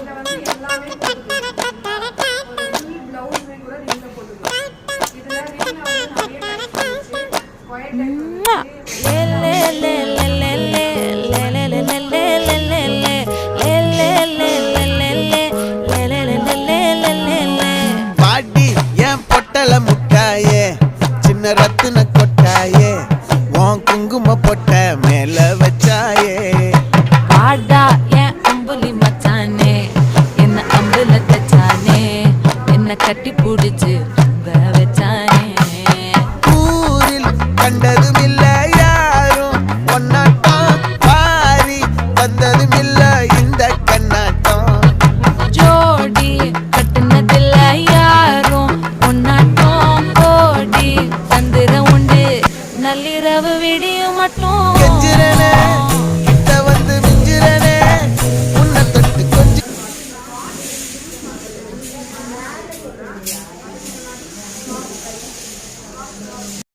இதுல வந்து எல்லாமே போட்டுக்கலாம். ஒரு ஃபுல் பிளவுஸ்மே கூட ரிங்ல போட்டுக்கலாம். இதுல ரிங்ல வந்து நிறைய டைப்ஸ் வந்துச்சு. ஸ்கொயர் டைப் பாடி என் பொட்டல முட்டாயே சின்ன ரத்தின கொட்டாயே உன் குங்கும பொட்ட மேல வச்சாயே பாடா என் அம்புலி மச்சானே என்ன அம்புல தச்சானே என்ன கட்டி பிடிச்சு வச்சானே ஊரில் கண்டதும் இல்ல யாரும் ஒன்னாட்டம் பாரி வந்ததும் இல்ல இந்த கண்ணாட்டம் ஜோடி கட்டுனதில்ல யாரும் ஒன்னாட்டம் கோடி தந்திரம் உண்டு நள்ளிரவு விடியும் மட்டும் கெஞ்சிரனே